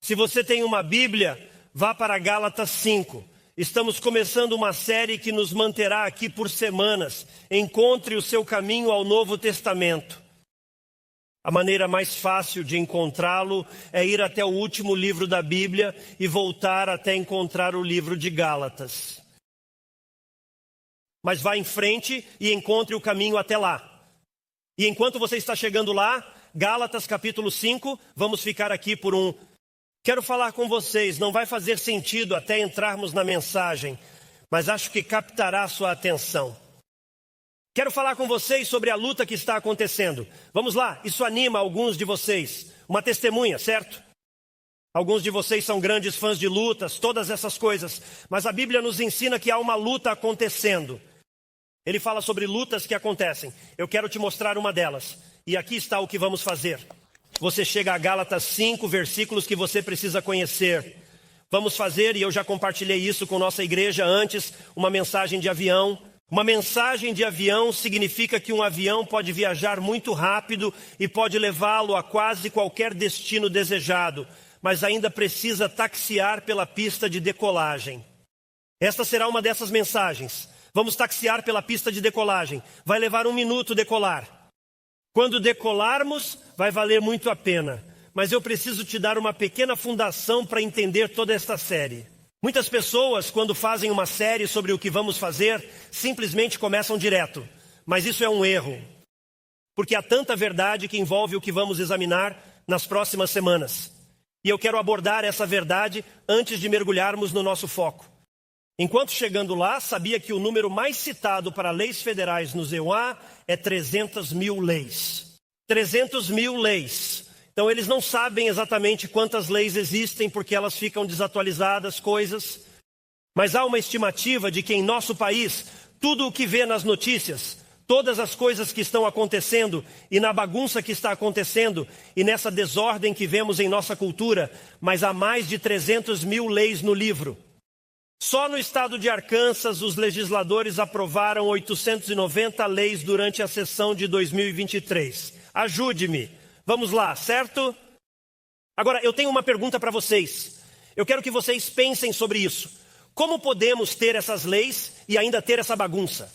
Se você tem uma Bíblia, vá para Gálatas 5. Estamos começando uma série que nos manterá aqui por semanas. Encontre o seu caminho ao Novo Testamento. A maneira mais fácil de encontrá-lo é ir até o último livro da Bíblia e voltar até encontrar o livro de Gálatas. Mas vá em frente e encontre o caminho até lá. E enquanto você está chegando lá, Gálatas capítulo 5, vamos ficar aqui por um... Quero falar com vocês, não vai fazer sentido até entrarmos na mensagem, mas acho que captará a sua atenção. Quero falar com vocês sobre a luta que está acontecendo. Vamos lá, isso anima alguns de vocês. Uma testemunha, certo? Alguns de vocês são grandes fãs de lutas, todas essas coisas. Mas a Bíblia nos ensina que há uma luta acontecendo. Ele fala sobre lutas que acontecem. Eu quero te mostrar uma delas. E aqui está o que vamos fazer. Você chega a Gálatas 5, versículos que você precisa conhecer. Vamos fazer, e eu já compartilhei isso com nossa igreja antes, uma mensagem de avião. Uma mensagem de avião significa que um avião pode viajar muito rápido e pode levá-lo a quase qualquer destino desejado, mas ainda precisa taxiar pela pista de decolagem. Esta será uma dessas mensagens. Vamos taxiar pela pista de decolagem. Vai levar 1 minuto decolar. Quando decolarmos, vai valer muito a pena. Mas eu preciso te dar uma pequena fundação para entender toda esta série. Muitas pessoas, quando fazem uma série sobre o que vamos fazer, simplesmente começam direto. Mas isso é um erro. Porque há tanta verdade que envolve o que vamos examinar nas próximas semanas. E eu quero abordar essa verdade antes de mergulharmos no nosso foco. Enquanto chegando lá, sabia que o número mais citado para leis federais no EUA é 300 mil leis. 300 mil leis. Então eles não sabem exatamente quantas leis existem, porque elas ficam desatualizadas, coisas. Mas há uma estimativa de que em nosso país, tudo o que vê nas notícias, todas as coisas que estão acontecendo e na bagunça que está acontecendo e nessa desordem que vemos em nossa cultura, mas há mais de 300 mil leis no livro. Só no estado de Arkansas, os legisladores aprovaram 890 leis durante a sessão de 2023. Ajude-me. Vamos lá, certo? Agora, eu tenho uma pergunta para vocês. Eu quero que vocês pensem sobre isso. Como podemos ter essas leis e ainda ter essa bagunça?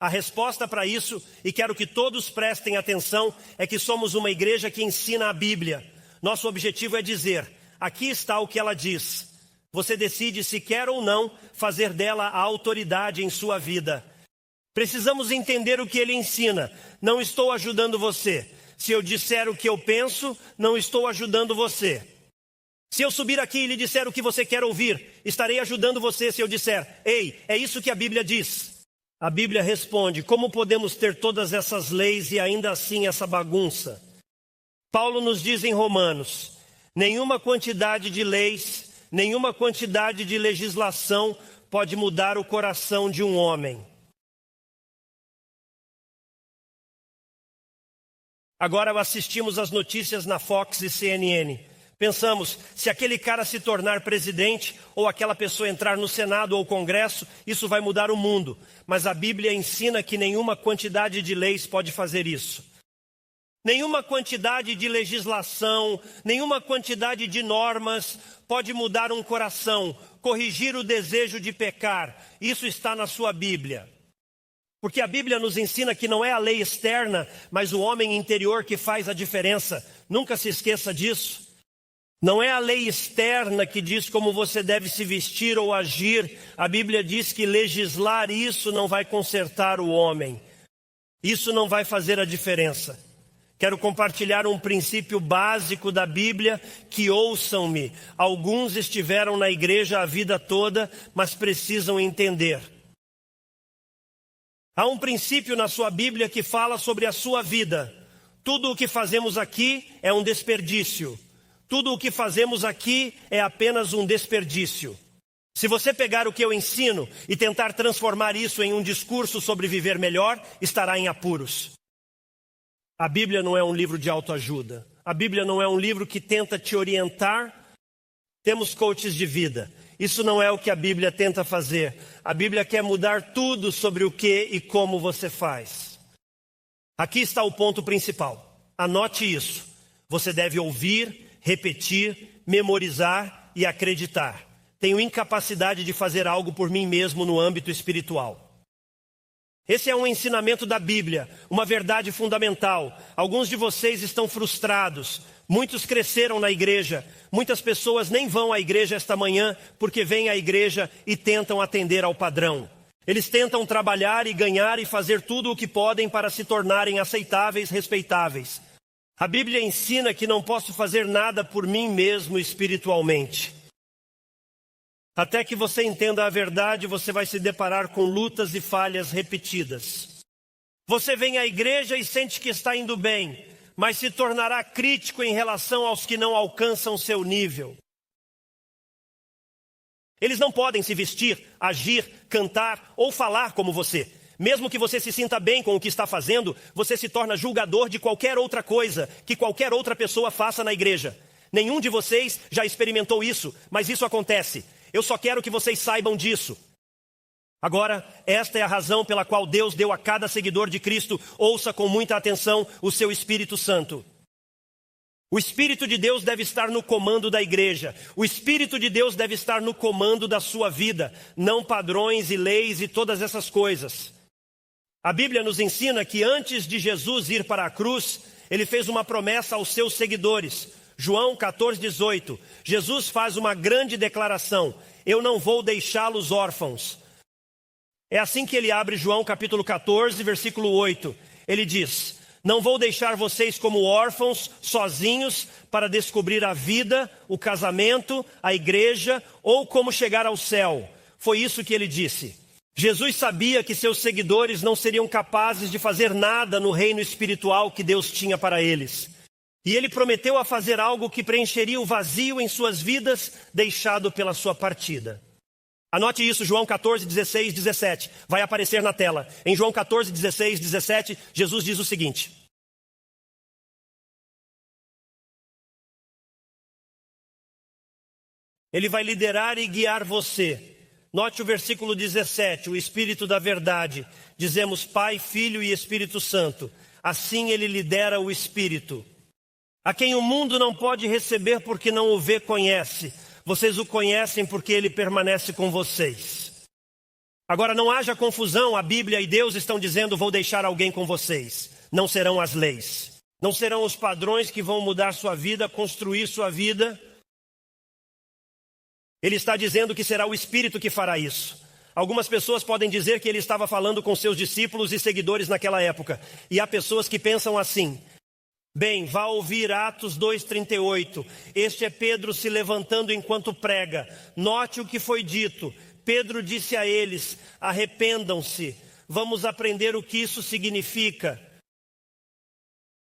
A resposta para isso, e quero que todos prestem atenção, é que somos uma igreja que ensina a Bíblia. Nosso objetivo é dizer, aqui está o que ela diz. Você decide se quer ou não fazer dela a autoridade em sua vida. Precisamos entender o que ele ensina. Não estou ajudando você. Se eu disser o que eu penso, não estou ajudando você. Se eu subir aqui e lhe disser o que você quer ouvir, estarei ajudando você se eu disser, ei, é isso que a Bíblia diz. A Bíblia responde, como podemos ter todas essas leis e ainda assim essa bagunça? Paulo nos diz em Romanos, nenhuma quantidade de leis, nenhuma quantidade de legislação pode mudar o coração de um homem. Agora assistimos às notícias na Fox e CNN. Pensamos, se aquele cara se tornar presidente ou aquela pessoa entrar no Senado ou Congresso, isso vai mudar o mundo. Mas a Bíblia ensina que nenhuma quantidade de leis pode fazer isso. Nenhuma quantidade de legislação, nenhuma quantidade de normas pode mudar um coração, corrigir o desejo de pecar. Isso está na sua Bíblia. Porque a Bíblia nos ensina que não é a lei externa, mas o homem interior que faz a diferença. Nunca se esqueça disso. Não é a lei externa que diz como você deve se vestir ou agir. A Bíblia diz que legislar isso não vai consertar o homem. Isso não vai fazer a diferença. Quero compartilhar um princípio básico da Bíblia que ouçam-me. Alguns estiveram na igreja a vida toda, mas precisam entender. Há um princípio na sua Bíblia que fala sobre a sua vida. Tudo o que fazemos aqui é um desperdício. Tudo o que fazemos aqui é apenas um desperdício. Se você pegar o que eu ensino e tentar transformar isso em um discurso sobre viver melhor, estará em apuros. A Bíblia não é um livro de autoajuda. A Bíblia não é um livro que tenta te orientar. Temos coaches de vida. Isso não é o que a Bíblia tenta fazer. A Bíblia quer mudar tudo sobre o que e como você faz. Aqui está o ponto principal. Anote isso. Você deve ouvir, repetir, memorizar e acreditar. Tenho incapacidade de fazer algo por mim mesmo no âmbito espiritual. Esse é um ensinamento da Bíblia, uma verdade fundamental. Alguns de vocês estão frustrados. Muitos cresceram na igreja. Muitas pessoas nem vão à igreja esta manhã porque vêm à igreja e tentam atender ao padrão. Eles tentam trabalhar e ganhar e fazer tudo o que podem para se tornarem aceitáveis, respeitáveis. A Bíblia ensina que não posso fazer nada por mim mesmo espiritualmente. Até que você entenda a verdade, você vai se deparar com lutas e falhas repetidas. Você vem à igreja e sente que está indo bem, mas se tornará crítico em relação aos que não alcançam seu nível. Eles não podem se vestir, agir, cantar ou falar como você. Mesmo que você se sinta bem com o que está fazendo, você se torna julgador de qualquer outra coisa que qualquer outra pessoa faça na igreja. Nenhum de vocês já experimentou isso, mas isso acontece. Eu só quero que vocês saibam disso. Agora, esta é a razão pela qual Deus deu a cada seguidor de Cristo, ouça com muita atenção, o seu Espírito Santo. O Espírito de Deus deve estar no comando da igreja. O Espírito de Deus deve estar no comando da sua vida, não padrões e leis e todas essas coisas. A Bíblia nos ensina que antes de Jesus ir para a cruz, ele fez uma promessa aos seus seguidores. João 14:18, Jesus faz uma grande declaração: eu não vou deixá-los órfãos. É assim que ele abre João capítulo 14, versículo 8. Ele diz: não vou deixar vocês como órfãos, sozinhos, para descobrir a vida, o casamento, a igreja ou como chegar ao céu. Foi isso que ele disse. Jesus sabia que seus seguidores não seriam capazes de fazer nada no reino espiritual que Deus tinha para eles. E ele prometeu a fazer algo que preencheria o vazio em suas vidas, deixado pela sua partida. Anote isso, João 14, 16, 17. Vai aparecer na tela. Em João 14, 16, 17, Jesus diz o seguinte: ele vai liderar e guiar você. Note o versículo 17, o Espírito da verdade. Dizemos Pai, Filho e Espírito Santo. Assim ele lidera o Espírito, a quem o mundo não pode receber porque não o vê, conhece. Vocês o conhecem porque ele permanece com vocês. Agora não haja confusão, a Bíblia e Deus estão dizendo: vou deixar alguém com vocês. Não serão as leis, não serão os padrões que vão mudar sua vida, construir sua vida. Ele está dizendo que será o Espírito que fará isso. Algumas pessoas podem dizer que ele estava falando com seus discípulos e seguidores naquela época. E há pessoas que pensam assim: bem, vá ouvir Atos 2:38. Este é Pedro se levantando enquanto prega. Note o que foi dito. Pedro disse a eles: arrependam-se. Vamos aprender o que isso significa.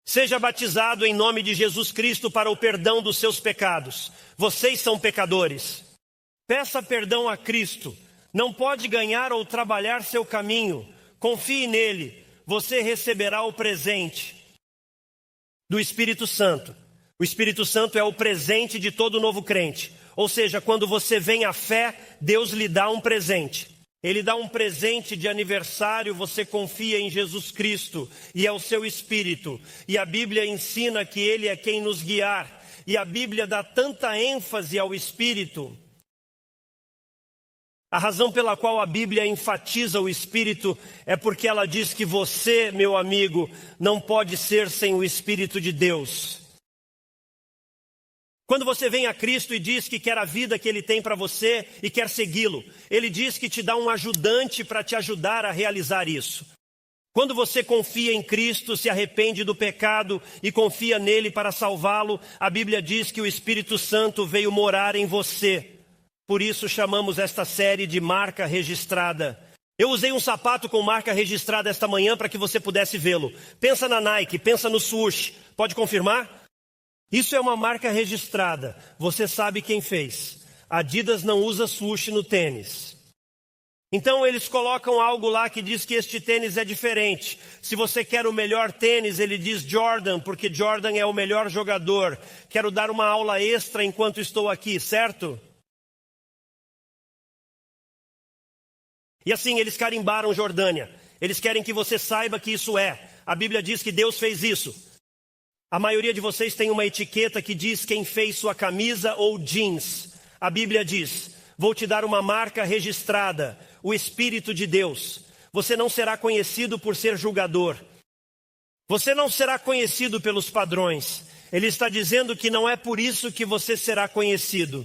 Seja batizado em nome de Jesus Cristo para o perdão dos seus pecados. Vocês são pecadores. Peça perdão a Cristo. Não pode ganhar ou trabalhar seu caminho. Confie nele. Você receberá o presente do Espírito Santo. O Espírito Santo é o presente de todo novo crente. Ou seja, quando você vem à fé, Deus lhe dá um presente. Ele dá um presente de aniversário, você confia em Jesus Cristo e é o seu Espírito. E a Bíblia ensina que Ele é quem nos guiar. E a Bíblia dá tanta ênfase ao Espírito. A razão pela qual a Bíblia enfatiza o Espírito é porque ela diz que você, meu amigo, não pode ser sem o Espírito de Deus. Quando você vem a Cristo e diz que quer a vida que Ele tem para você e quer segui-lo, Ele diz que te dá um ajudante para te ajudar a realizar isso. Quando você confia em Cristo, se arrepende do pecado e confia nele para salvá-lo, a Bíblia diz que o Espírito Santo veio morar em você. Por isso chamamos esta série de marca registrada. Eu usei um sapato com marca registrada esta manhã para que você pudesse vê-lo. Pensa na Nike, pensa no swoosh. Pode confirmar? Isso é uma marca registrada. Você sabe quem fez. Adidas não usa swoosh no tênis. Então eles colocam algo lá que diz que este tênis é diferente. Se você quer o melhor tênis, ele diz Jordan, porque Jordan é o melhor jogador. Quero dar uma aula extra enquanto estou aqui, certo? E assim, eles carimbaram Jordânia. Eles querem que você saiba que isso é. A Bíblia diz que Deus fez isso. A maioria de vocês tem uma etiqueta que diz quem fez sua camisa ou jeans. A Bíblia diz: vou te dar uma marca registrada, o Espírito de Deus. Você não será conhecido por ser julgador. Você não será conhecido pelos padrões. Ele está dizendo que não é por isso que você será conhecido.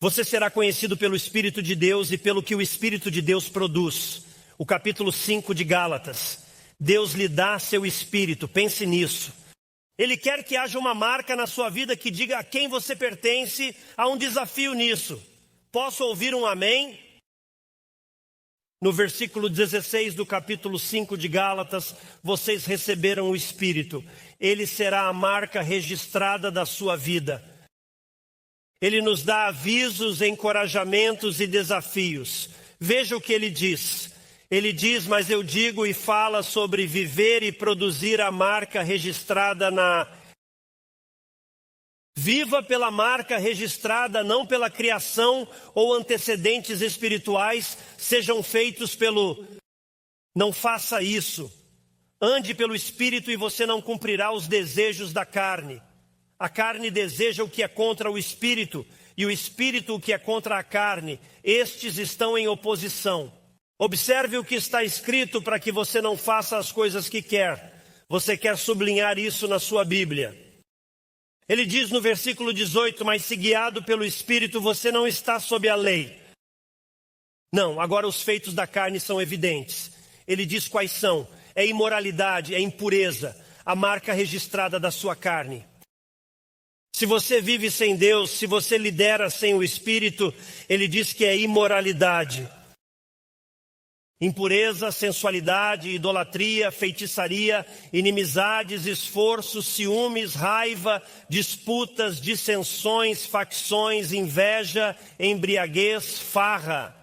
Você será conhecido pelo Espírito de Deus e pelo que o Espírito de Deus produz. O capítulo 5 de Gálatas. Deus lhe dá seu Espírito, pense nisso. Ele quer que haja uma marca na sua vida que diga a quem você pertence. Há um desafio nisso. Posso ouvir um amém? No versículo 16 do capítulo 5 de Gálatas, vocês receberam o Espírito. Ele será a marca registrada da sua vida. Ele nos dá avisos, encorajamentos e desafios. Veja o que ele diz. Ele diz, mas eu digo e fala sobre viver e produzir a marca registrada na... Viva pela marca registrada, não pela criação ou antecedentes espirituais, sejam feitos pelo... Não faça isso. Ande pelo Espírito e você não cumprirá os desejos da carne. A carne deseja o que é contra o Espírito, e o Espírito o que é contra a carne. Estes estão em oposição. Observe o que está escrito para que você não faça as coisas que quer. Você quer sublinhar isso na sua Bíblia. Ele diz no versículo 18, mas se guiado pelo Espírito você não está sob a lei. Não, agora os feitos da carne são evidentes. Ele diz quais são. É imoralidade, é impureza, a marca registrada da sua carne. Se você vive sem Deus, se você lidera sem o Espírito, ele diz que é imoralidade. Impureza, sensualidade, idolatria, feitiçaria, inimizades, esforços, ciúmes, raiva, disputas, dissensões, facções, inveja, embriaguez, farra.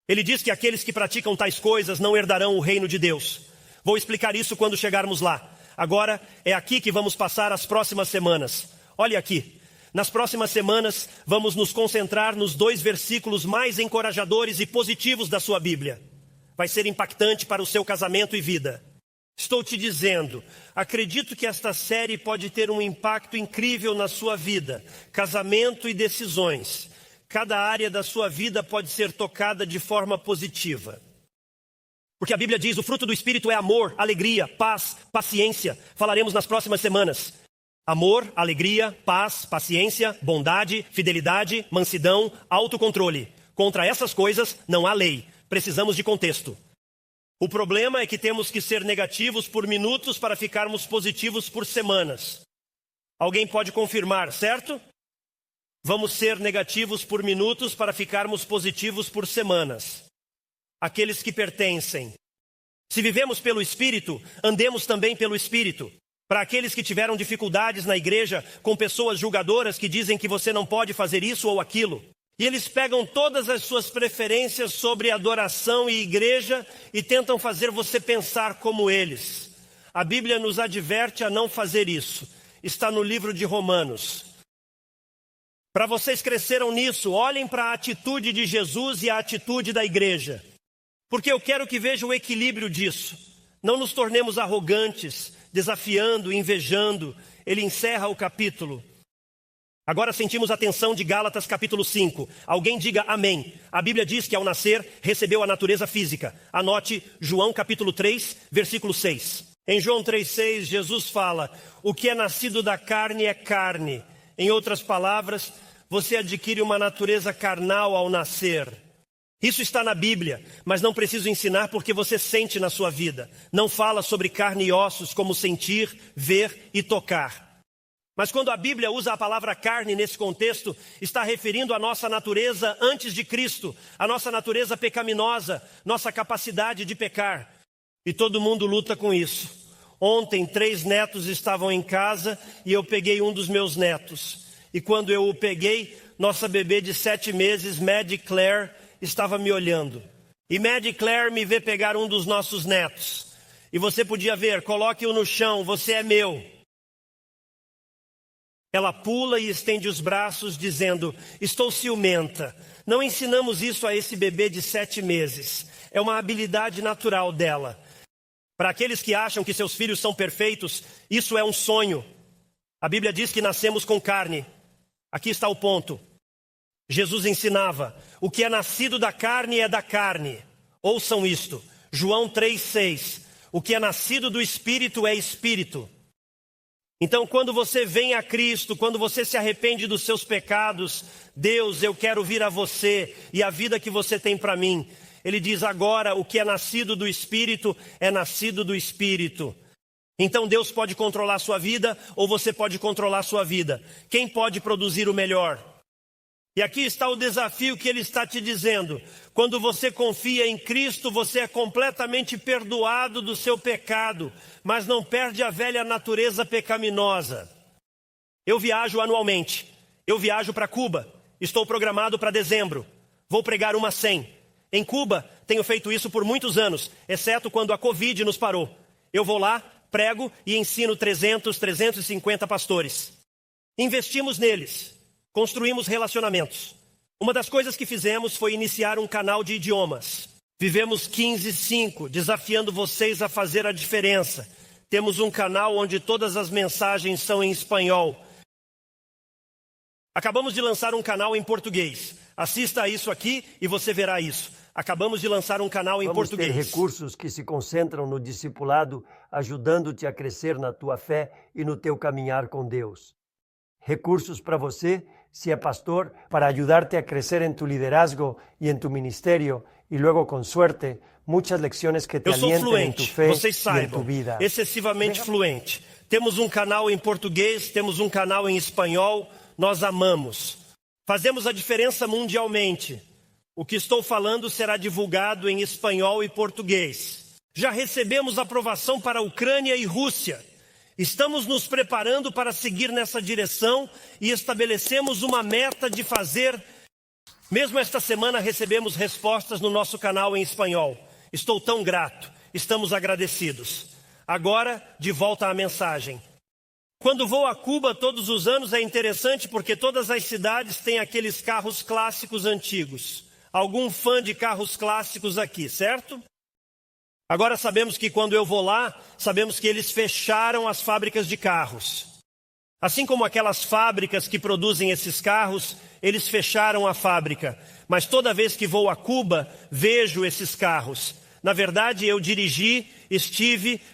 Ele diz que aqueles que praticam tais coisas não herdarão o reino de Deus. Vou explicar isso quando chegarmos lá. Agora é aqui que vamos passar as próximas semanas. Olhe aqui. Nas próximas semanas, vamos nos concentrar nos 2 versículos mais encorajadores e positivos da sua Bíblia. Vai ser impactante para o seu casamento e vida. Estou te dizendo, acredito que esta série pode ter um impacto incrível na sua vida, casamento e decisões. Cada área da sua vida pode ser tocada de forma positiva. Porque a Bíblia diz, o fruto do Espírito é amor, alegria, paz, paciência. Falaremos nas próximas semanas. Amor, alegria, paz, paciência, bondade, fidelidade, mansidão, autocontrole. Contra essas coisas não há lei. Precisamos de contexto. O problema é que temos que ser negativos por minutos para ficarmos positivos por semanas. Alguém pode confirmar, certo? Vamos ser negativos por minutos para ficarmos positivos por semanas. Aqueles que pertencem. Se vivemos pelo Espírito, andemos também pelo Espírito. Para aqueles que tiveram dificuldades na igreja com pessoas julgadoras que dizem que você não pode fazer isso ou aquilo. E eles pegam todas as suas preferências sobre adoração e igreja e tentam fazer você pensar como eles. A Bíblia nos adverte a não fazer isso. Está no livro de Romanos. Para vocês cresceram nisso, olhem para a atitude de Jesus e a atitude da igreja. Porque eu quero que vejam o equilíbrio disso. Não nos tornemos arrogantes, desafiando, invejando. Ele encerra o capítulo. Agora sentimos a tensão de Gálatas capítulo 5. Alguém diga amém. A Bíblia diz que ao nascer recebeu a natureza física. Anote João capítulo 3, versículo 6. Em João 3,6 Jesus fala, o que é nascido da carne é carne. Em outras palavras, você adquire uma natureza carnal ao nascer. Isso está na Bíblia, mas não preciso ensinar porque você sente na sua vida. Não fala sobre carne e ossos como sentir, ver e tocar. Mas quando a Bíblia usa a palavra carne nesse contexto, está referindo à nossa natureza antes de Cristo, a nossa natureza pecaminosa, nossa capacidade de pecar. E todo mundo luta com isso. Ontem 3 netos estavam em casa e eu peguei um dos meus netos. E quando eu o peguei, nossa bebê de 7 meses, Maddie Claire, estava me olhando. E Maddie Claire me vê pegar um dos nossos netos. E você podia ver, coloque-o no chão, você é meu. Ela pula e estende os braços dizendo, estou ciumenta. Não ensinamos isso a esse bebê de 7 meses. É uma habilidade natural dela. Para aqueles que acham que seus filhos são perfeitos, isso é um sonho. A Bíblia diz que nascemos com carne. Aqui está o ponto. Jesus ensinava: o que é nascido da carne é da carne. Ouçam isto. João 3,6. O que é nascido do Espírito é Espírito. Então, quando você vem a Cristo, quando você se arrepende dos seus pecados, Deus, eu quero vir a você e a vida que você tem para mim. Ele diz agora, o que é nascido do Espírito é nascido do Espírito. Então Deus pode controlar a sua vida ou você pode controlar a sua vida. Quem pode produzir o melhor? E aqui está o desafio que Ele está te dizendo. Quando você confia em Cristo, você é completamente perdoado do seu pecado, mas não perde a velha natureza pecaminosa. Eu viajo anualmente. Eu viajo para Cuba. Estou programado para dezembro. Vou pregar uma 100. Em Cuba, tenho feito isso por muitos anos, exceto quando a Covid nos parou. Eu vou lá, prego e ensino 350 pastores. Investimos neles. Construímos relacionamentos. Uma das coisas que fizemos foi iniciar um canal de idiomas. Vivemos 15.5, desafiando vocês a fazer a diferença. Temos um canal onde todas as mensagens são em espanhol. Acabamos de lançar um canal em português. Assista a isso aqui e você verá isso. Acabamos de lançar um canal em português. Vamos ter recursos que se concentram no discipulado, ajudando-te a crescer na tua fé e no teu caminhar com Deus. Recursos para você, si es pastor, para ayudarte a crecer en tu liderazgo y en tu ministerio, y luego con suerte, muchas lecciones que te alienten en tu fe y en tu vida. Excessivamente fluente. Temos um canal em português, temos um canal em espanhol, nós amamos. Fazemos a diferença mundialmente. O que estou falando será divulgado em espanhol e português. Já recebemos aprovação para a Ucrânia e Rússia. Estamos nos preparando para seguir nessa direção e estabelecemos uma meta de fazer. Mesmo esta semana recebemos respostas no nosso canal em espanhol. Estou tão grato, estamos agradecidos. Agora, de volta à mensagem. Quando vou a Cuba todos os anos é interessante porque todas as cidades têm aqueles carros clássicos antigos. Algum fã de carros clássicos aqui, certo? Agora sabemos que quando eu vou lá, sabemos que eles fecharam as fábricas de carros. Assim como aquelas fábricas que produzem esses carros, eles fecharam a fábrica. Mas toda vez que vou a Cuba, vejo esses carros. Na verdade, eu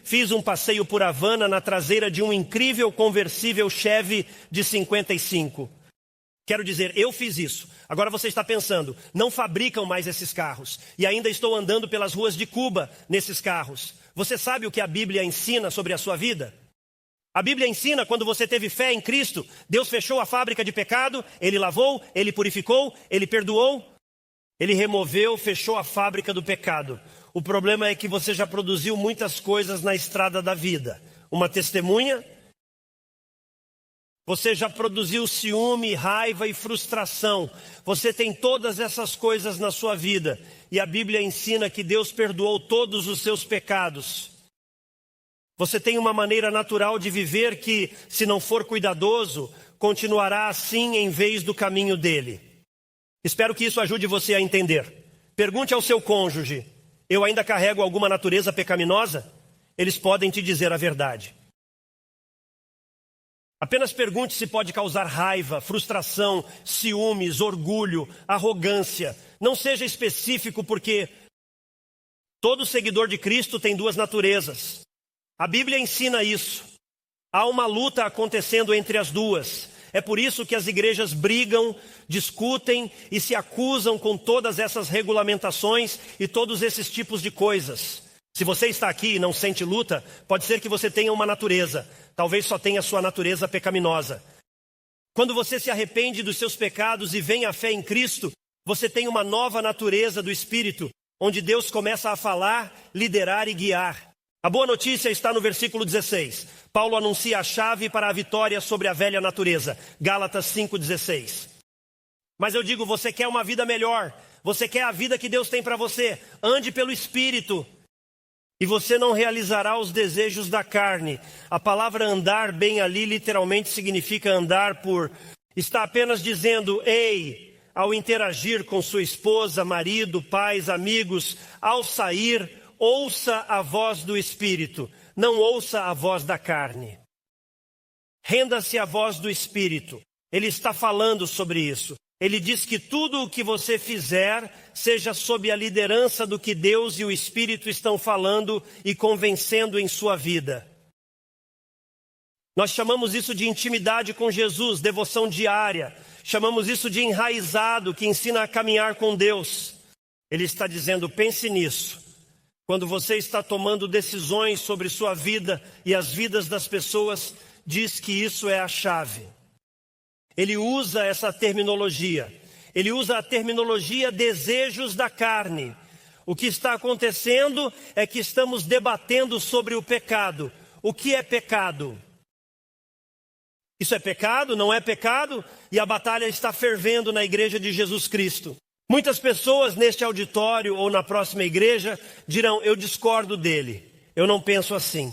fiz um passeio por Havana na traseira de um incrível conversível Chevy de 55. Quero dizer, eu fiz isso. Agora você está pensando, não fabricam mais esses carros. E ainda estou andando pelas ruas de Cuba nesses carros. Você sabe o que a Bíblia ensina sobre a sua vida? A Bíblia ensina, quando você teve fé em Cristo, Deus fechou a fábrica de pecado, Ele lavou, Ele purificou, Ele perdoou, Ele removeu, fechou a fábrica do pecado. O problema é que você já produziu muitas coisas na estrada da vida. Uma testemunha. Você já produziu ciúme, raiva e frustração. Você tem todas essas coisas na sua vida. E a Bíblia ensina que Deus perdoou todos os seus pecados. Você tem uma maneira natural de viver que, se não for cuidadoso, continuará assim em vez do caminho dele. Espero que isso ajude você a entender. Pergunte ao seu cônjuge: eu ainda carrego alguma natureza pecaminosa? Eles podem te dizer a verdade. Apenas pergunte se pode causar raiva, frustração, ciúmes, orgulho, arrogância. Não seja específico, porque todo seguidor de Cristo tem duas naturezas. A Bíblia ensina isso. Há uma luta acontecendo entre as duas. É por isso que as igrejas brigam, discutem e se acusam com todas essas regulamentações e todos esses tipos de coisas. Se você está aqui e não sente luta, pode ser que você tenha uma natureza. Talvez só tenha a sua natureza pecaminosa. Quando você se arrepende dos seus pecados e vem à fé em Cristo, você tem uma nova natureza do Espírito, onde Deus começa a falar, liderar e guiar. A boa notícia está no versículo 16. Paulo anuncia a chave para a vitória sobre a velha natureza. Gálatas 5,16. Mas eu digo, você quer uma vida melhor. Você quer a vida que Deus tem para você. Ande pelo Espírito. E você não realizará os desejos da carne. A palavra andar bem ali literalmente significa andar por... Está apenas dizendo, ei, ao interagir com sua esposa, marido, pais, amigos, ao sair... ouça a voz do Espírito, não ouça a voz da carne. Renda-se à voz do Espírito. Ele está falando sobre isso. Ele diz que tudo o que você fizer seja sob a liderança do que Deus e o Espírito estão falando e convencendo em sua vida. Nós chamamos isso de intimidade com Jesus, devoção diária. Chamamos isso de enraizado, que ensina a caminhar com Deus. Ele está dizendo, pense nisso. Quando você está tomando decisões sobre sua vida e as vidas das pessoas, diz que isso é a chave. Ele usa essa terminologia. Ele usa a terminologia desejos da carne. O que está acontecendo é que estamos debatendo sobre o pecado. O que é pecado? Isso é pecado? Não é pecado? E a batalha está fervendo na igreja de Jesus Cristo. Muitas pessoas neste auditório ou na próxima igreja dirão, eu discordo dele, eu não penso assim.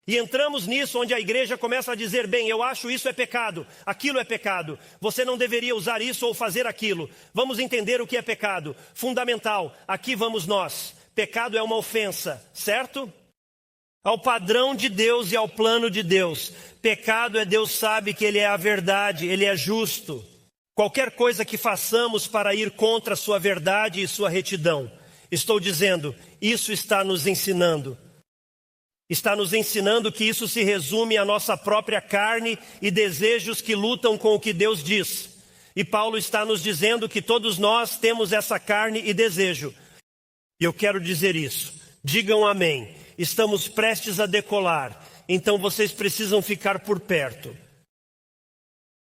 E entramos nisso onde a igreja começa a dizer, bem, eu acho isso é pecado, aquilo é pecado, você não deveria usar isso ou fazer aquilo. Vamos entender o que é pecado. Fundamental, aqui vamos nós. Pecado é uma ofensa, certo? Ao padrão de Deus e ao plano de Deus. Pecado é Deus sabe que Ele é a verdade, Ele é justo. Qualquer coisa que façamos para ir contra a sua verdade e sua retidão. Estou dizendo, isso está nos ensinando. Está nos ensinando que isso se resume à nossa própria carne e desejos que lutam com o que Deus diz. E Paulo está nos dizendo que todos nós temos essa carne e desejo. E eu quero dizer isso. Digam amém. Estamos prestes a decolar, então vocês precisam ficar por perto.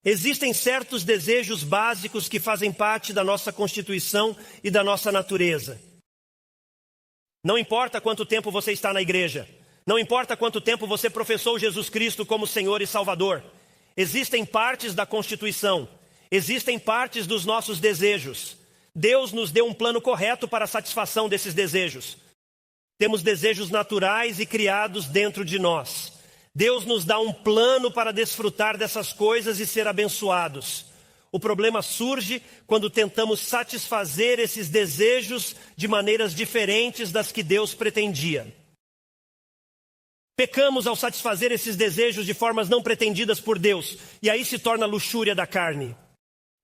Existem certos desejos básicos que fazem parte da nossa constituição e da nossa natureza. Não importa quanto tempo você está na igreja, não importa quanto tempo você professou Jesus Cristo como Senhor e Salvador, existem partes da constituição, existem partes dos nossos desejos. Deus nos deu um plano correto para a satisfação desses desejos. Temos desejos naturais e criados dentro de nós. Deus nos dá um plano para desfrutar dessas coisas e ser abençoados. O problema surge quando tentamos satisfazer esses desejos de maneiras diferentes das que Deus pretendia. Pecamos ao satisfazer esses desejos de formas não pretendidas por Deus, e aí se torna luxúria da carne.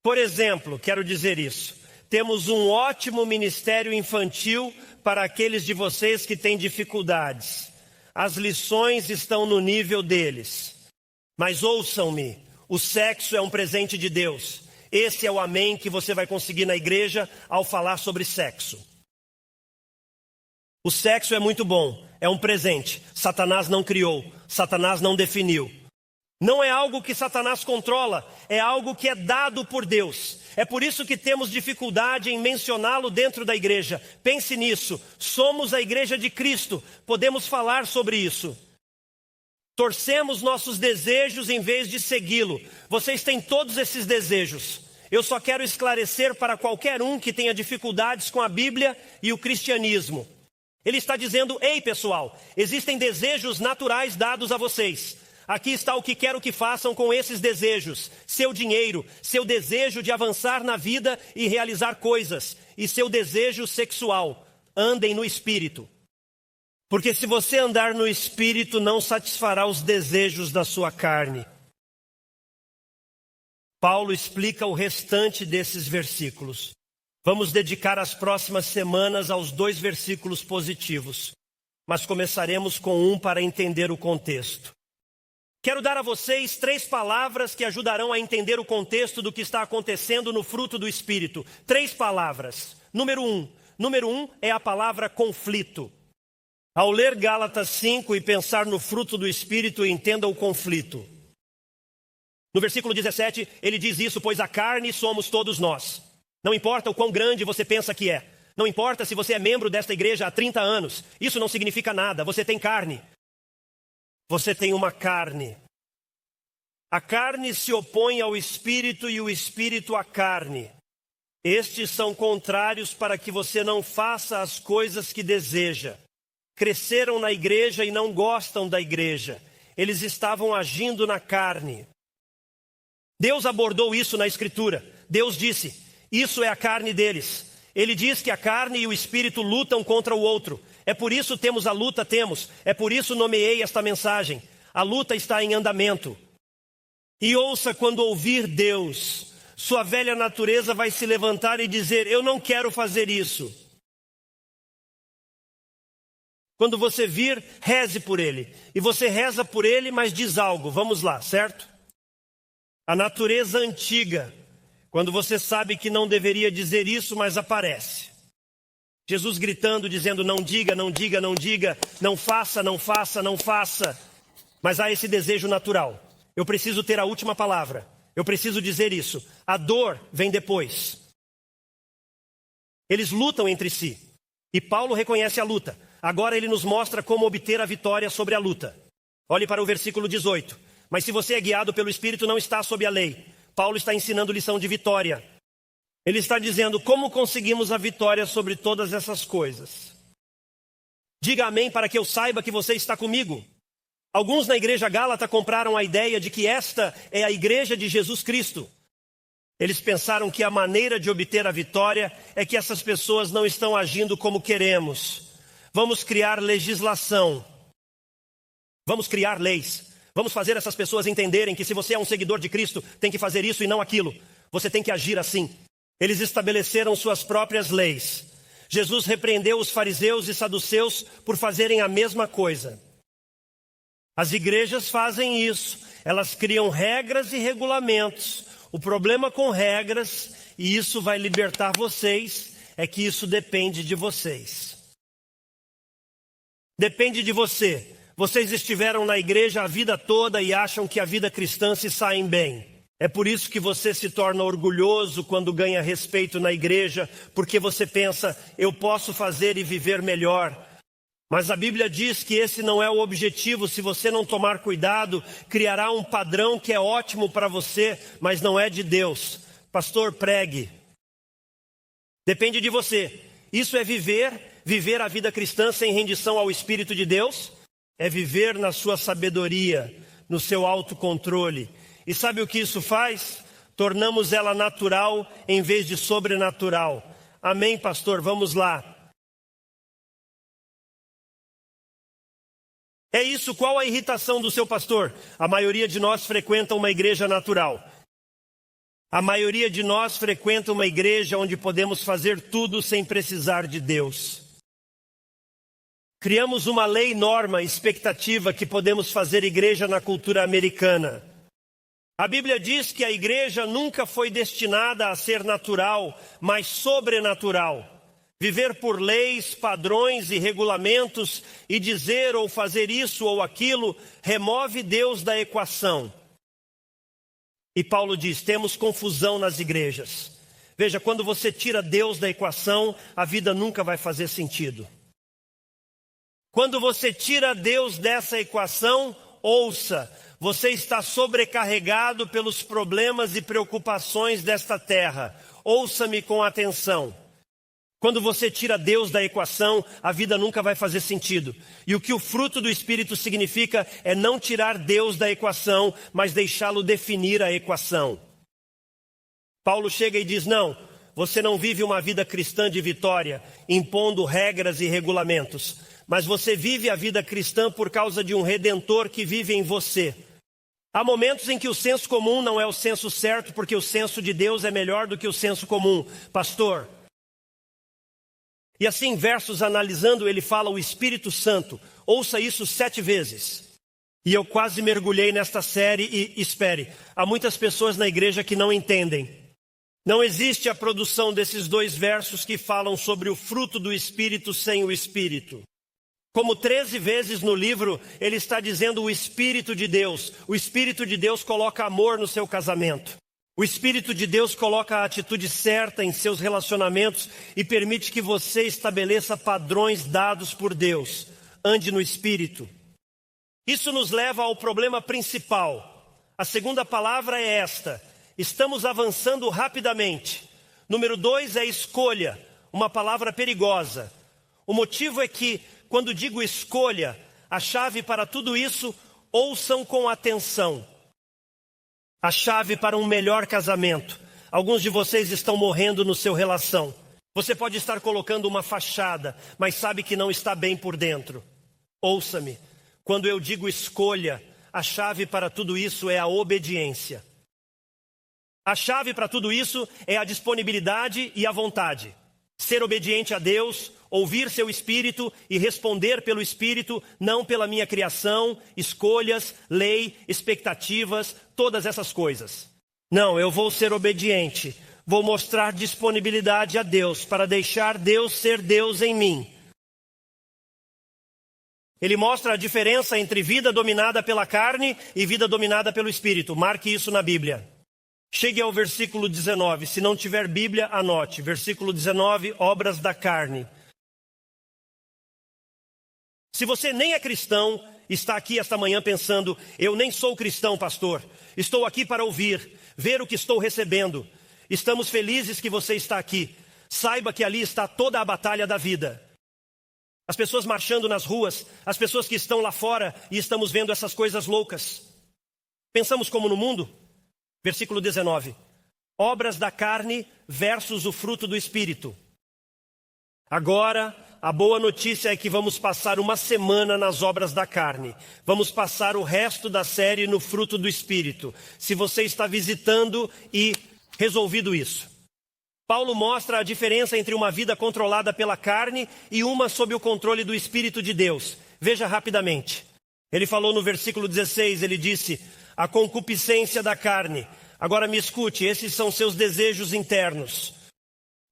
Por exemplo, quero dizer isso. Temos um ótimo ministério infantil para aqueles de vocês que têm dificuldades. As lições estão no nível deles. Mas ouçam-me, o sexo é um presente de Deus. Esse é o amém que você vai conseguir na igreja ao falar sobre sexo. O sexo é muito bom, é um presente. Satanás não criou, Satanás não definiu. Não é algo que Satanás controla, é algo que é dado por Deus. É por isso que temos dificuldade em mencioná-lo dentro da igreja. Pense nisso, somos a igreja de Cristo, podemos falar sobre isso. Torcemos nossos desejos em vez de segui-lo. Vocês têm todos esses desejos. Eu só quero esclarecer para qualquer um que tenha dificuldades com a Bíblia e o cristianismo. Ele está dizendo, ei pessoal, existem desejos naturais dados a vocês. Aqui está o que quero que façam com esses desejos. Seu dinheiro, seu desejo de avançar na vida e realizar coisas. E seu desejo sexual. Andem no Espírito. Porque se você andar no Espírito, não satisfará os desejos da sua carne. Paulo explica o restante desses versículos. Vamos dedicar as próximas semanas aos 2 versículos positivos. Mas começaremos com um para entender o contexto. Quero dar a vocês 3 palavras que ajudarão a entender o contexto do que está acontecendo no fruto do Espírito. 3 palavras. Número 1 é a palavra conflito. Ao ler Gálatas 5 e pensar no fruto do Espírito, entenda o conflito. No versículo 17, ele diz isso, pois a carne somos todos nós. Não importa o quão grande você pensa que é. Não importa se você é membro desta igreja há 30 anos. Isso não significa nada, você tem carne. Você tem uma carne. A carne se opõe ao Espírito e o Espírito à carne. Estes são contrários para que você não faça as coisas que deseja. Cresceram na igreja e não gostam da igreja. Eles estavam agindo na carne. Deus abordou isso na Escritura. Deus disse, isso é a carne deles. Ele diz que a carne e o espírito lutam contra o outro. É por isso temos a luta, É por isso nomeei esta mensagem. A luta está em andamento. E ouça, quando ouvir Deus, sua velha natureza vai se levantar e dizer: eu não quero fazer isso. Quando você vir, reze por ele. E você reza por ele, mas diz algo. Vamos lá, certo? A natureza antiga, quando você sabe que não deveria dizer isso, mas aparece. Jesus gritando, dizendo: não diga, não diga, não diga, não faça, não faça, não faça. Mas há esse desejo natural. Eu preciso ter a última palavra. Eu preciso dizer isso. A dor vem depois. Eles lutam entre si. E Paulo reconhece a luta. Agora ele nos mostra como obter a vitória sobre a luta. Olhe para o versículo 18. Mas se você é guiado pelo Espírito, não está sob a lei. Paulo está ensinando lição de vitória. Ele está dizendo: como conseguimos a vitória sobre todas essas coisas? Diga amém para que eu saiba que você está comigo. Alguns na igreja Gálata compraram a ideia de que esta é a igreja de Jesus Cristo. Eles pensaram que a maneira de obter a vitória é que essas pessoas não estão agindo como queremos. Vamos criar legislação. Vamos criar leis. Vamos fazer essas pessoas entenderem que se você é um seguidor de Cristo, tem que fazer isso e não aquilo. Você tem que agir assim. Eles estabeleceram suas próprias leis. Jesus repreendeu os fariseus e saduceus por fazerem a mesma coisa. As igrejas fazem isso. Elas criam regras e regulamentos. O problema com regras, e isso vai libertar vocês, é que isso depende de vocês. Depende de você. Vocês estiveram na igreja a vida toda e acham que a vida cristã se saem bem. É por isso que você se torna orgulhoso quando ganha respeito na igreja, porque você pensa: eu posso fazer e viver melhor. Mas a Bíblia diz que esse não é o objetivo. Se você não tomar cuidado, criará um padrão que é ótimo para você, mas não é de Deus. Pastor, pregue. Depende de você. Isso é viver a vida cristã sem rendição ao Espírito de Deus? É viver na sua sabedoria, no seu autocontrole. E sabe o que isso faz? Tornamos ela natural em vez de sobrenatural. Amém, pastor? Vamos lá. É isso, qual a irritação do seu pastor? A maioria de nós frequenta uma igreja natural. A maioria de nós frequenta uma igreja onde podemos fazer tudo sem precisar de Deus. Criamos uma lei, norma, expectativa que podemos fazer igreja na cultura americana. A Bíblia diz que a igreja nunca foi destinada a ser natural, mas sobrenatural. Viver por leis, padrões e regulamentos e dizer ou fazer isso ou aquilo remove Deus da equação. E Paulo diz: temos confusão nas igrejas. Veja, quando você tira Deus da equação, a vida nunca vai fazer sentido. Quando você tira Deus dessa equação, ouça, você está sobrecarregado pelos problemas e preocupações desta terra. Ouça-me com atenção. Quando você tira Deus da equação, a vida nunca vai fazer sentido. E o que o fruto do Espírito significa é não tirar Deus da equação, mas deixá-lo definir a equação. Paulo chega e diz: não, você não vive uma vida cristã de vitória, impondo regras e regulamentos. Mas você vive a vida cristã por causa de um Redentor que vive em você. Há momentos em que o senso comum não é o senso certo, porque o senso de Deus é melhor do que o senso comum. Pastor. E assim, versos analisando, ele fala o Espírito Santo. Ouça isso 7 vezes. E eu quase mergulhei nesta série e espere. Há muitas pessoas na igreja que não entendem. Não existe a produção desses 2 versos que falam sobre o fruto do Espírito sem o Espírito. Como 13 vezes no livro, ele está dizendo o Espírito de Deus. O Espírito de Deus coloca amor no seu casamento. O Espírito de Deus coloca a atitude certa em seus relacionamentos e permite que você estabeleça padrões dados por Deus. Ande no Espírito. Isso nos leva ao problema principal. A segunda palavra é esta: estamos avançando rapidamente. Número 2 é escolha, uma palavra perigosa. O motivo é que, quando digo escolha, a chave para tudo isso, ouçam com atenção. A chave para um melhor casamento. Alguns de vocês estão morrendo no seu relação. Você pode estar colocando uma fachada, mas sabe que não está bem por dentro. Ouça-me, quando eu digo escolha, a chave para tudo isso é a obediência. A chave para tudo isso é a disponibilidade e a vontade. Ser obediente a Deus, ouvir seu Espírito e responder pelo Espírito, não pela minha criação, escolhas, lei, expectativas, todas essas coisas. Não, eu vou ser obediente. Vou mostrar disponibilidade a Deus para deixar Deus ser Deus em mim. Ele mostra a diferença entre vida dominada pela carne e vida dominada pelo Espírito. Marque isso na Bíblia. Chegue ao versículo 19. Se não tiver Bíblia, anote. Versículo 19, obras da carne. Se você nem é cristão, está aqui esta manhã pensando, eu nem sou cristão, pastor. Estou aqui para ouvir, ver o que estou recebendo. Estamos felizes que você está aqui. Saiba que ali está toda a batalha da vida. As pessoas marchando nas ruas, as pessoas que estão lá fora e estamos vendo essas coisas loucas. Pensamos como no mundo? Versículo 19. Obras da carne versus o fruto do Espírito. Agora, a boa notícia é que vamos passar uma semana nas obras da carne. Vamos passar o resto da série no fruto do Espírito. Se você está visitando e resolvido isso. Paulo mostra a diferença entre uma vida controlada pela carne e uma sob o controle do Espírito de Deus. Veja rapidamente. Ele falou no versículo 16, ele disse, a concupiscência da carne. Agora me escute, esses são seus desejos internos.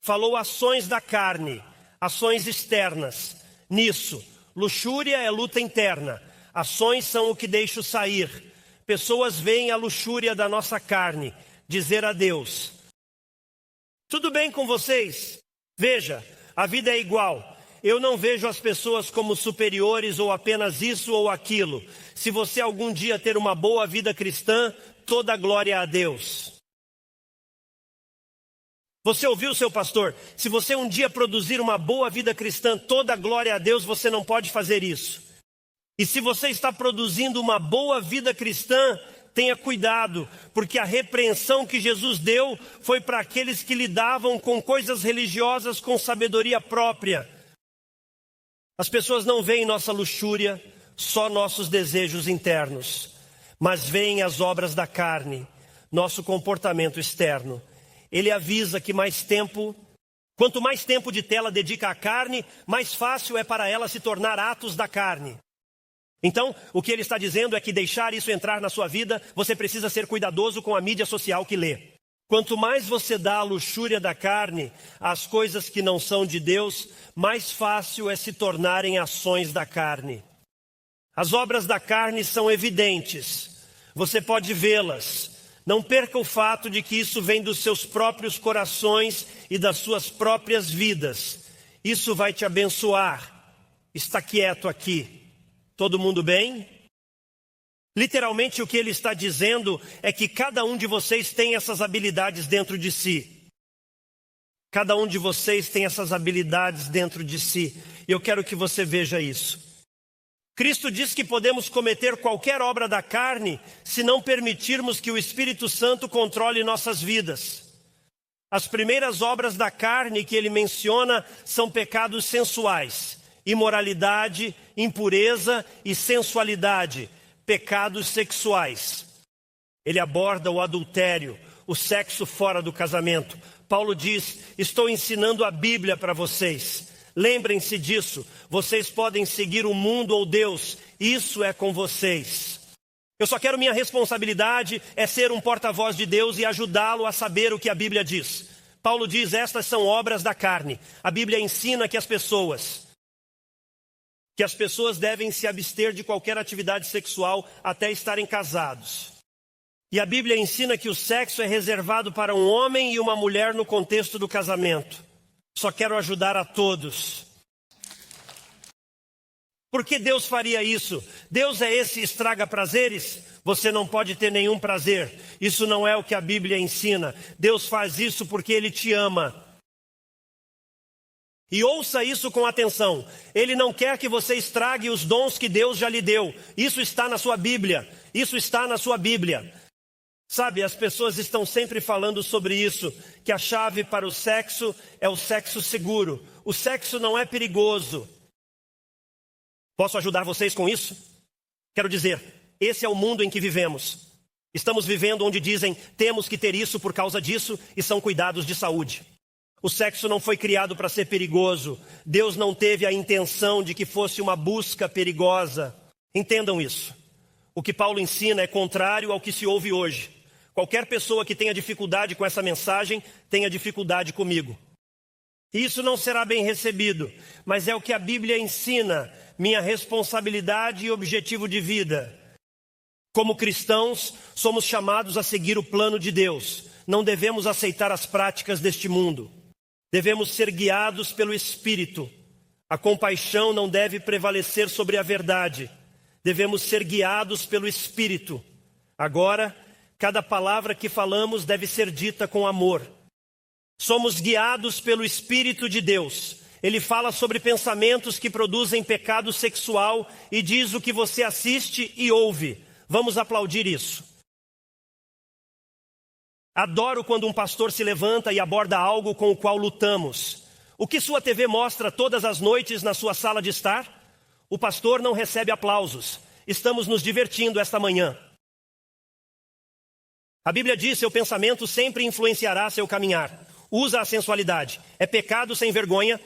Falou ações da carne, ações externas. Nisso, luxúria é luta interna. Ações são o que deixo sair. Pessoas veem a luxúria da nossa carne. Dizer a Deus, tudo bem com vocês? Veja, a vida é igual. Eu não vejo as pessoas como superiores ou apenas isso ou aquilo. Se você algum dia ter uma boa vida cristã, toda a glória a Deus. Você ouviu, seu pastor? Se você um dia produzir uma boa vida cristã, toda a glória a Deus, você não pode fazer isso. E se você está produzindo uma boa vida cristã, tenha cuidado, porque a repreensão que Jesus deu foi para aqueles que lidavam com coisas religiosas com sabedoria própria. As pessoas não veem nossa luxúria, só nossos desejos internos, mas veem as obras da carne, nosso comportamento externo. Ele avisa que quanto mais tempo de tela dedica à carne, mais fácil é para ela se tornar atos da carne. Então, o que ele está dizendo é que deixar isso entrar na sua vida, você precisa ser cuidadoso com a mídia social que lê. Quanto mais você dá à luxúria da carne, às coisas que não são de Deus, mais fácil é se tornarem ações da carne. As obras da carne são evidentes, você pode vê-las. Não perca o fato de que isso vem dos seus próprios corações e das suas próprias vidas. Isso vai te abençoar. Está quieto aqui. Todo mundo bem? Literalmente o que ele está dizendo é que cada um de vocês tem essas habilidades dentro de si. Cada um de vocês tem essas habilidades dentro de si. E eu quero que você veja isso. Cristo diz que podemos cometer qualquer obra da carne se não permitirmos que o Espírito Santo controle nossas vidas. As primeiras obras da carne que ele menciona são pecados sensuais. Imoralidade, impureza e sensualidade, pecados sexuais. Ele aborda o adultério, o sexo fora do casamento. Paulo diz, estou ensinando a Bíblia para vocês. Lembrem-se disso, vocês podem seguir o mundo ou Deus, isso é com vocês. Eu só quero, minha responsabilidade é ser um porta-voz de Deus e ajudá-lo a saber o que a Bíblia diz. Paulo diz, estas são obras da carne. A Bíblia ensina que as pessoas devem se abster de qualquer atividade sexual até estarem casados. E a Bíblia ensina que o sexo é reservado para um homem e uma mulher no contexto do casamento. Só quero ajudar a todos. Por que Deus faria isso? Deus é esse estraga prazeres? Você não pode ter nenhum prazer. Isso não é o que a Bíblia ensina. Deus faz isso porque Ele te ama. E ouça isso com atenção. Ele não quer que você estrague os dons que Deus já lhe deu. Isso está na sua Bíblia. Isso está na sua Bíblia. Sabe, as pessoas estão sempre falando sobre isso, que a chave para o sexo é o sexo seguro. O sexo não é perigoso. Posso ajudar vocês com isso? Quero dizer, esse é o mundo em que vivemos. Estamos vivendo onde dizem, temos que ter isso por causa disso, e são cuidados de saúde. O sexo não foi criado para ser perigoso. Deus não teve a intenção de que fosse uma busca perigosa. Entendam isso. O que Paulo ensina é contrário ao que se ouve hoje. Qualquer pessoa que tenha dificuldade com essa mensagem, tenha dificuldade comigo. Isso não será bem recebido, mas é o que a Bíblia ensina, minha responsabilidade e objetivo de vida. Como cristãos, somos chamados a seguir o plano de Deus. Não devemos aceitar as práticas deste mundo. Devemos ser guiados pelo Espírito. A compaixão não deve prevalecer sobre a verdade. Devemos ser guiados pelo Espírito. Agora, cada palavra que falamos deve ser dita com amor. Somos guiados pelo Espírito de Deus. Ele fala sobre pensamentos que produzem pecado sexual e diz o que você assiste e ouve. Vamos aplaudir isso. Adoro quando um pastor se levanta e aborda algo com o qual lutamos. O que sua TV mostra todas as noites na sua sala de estar? O pastor não recebe aplausos. Estamos nos divertindo esta manhã. A Bíblia diz, seu pensamento sempre influenciará seu caminhar. Usa a sensualidade. É pecado sem vergonha.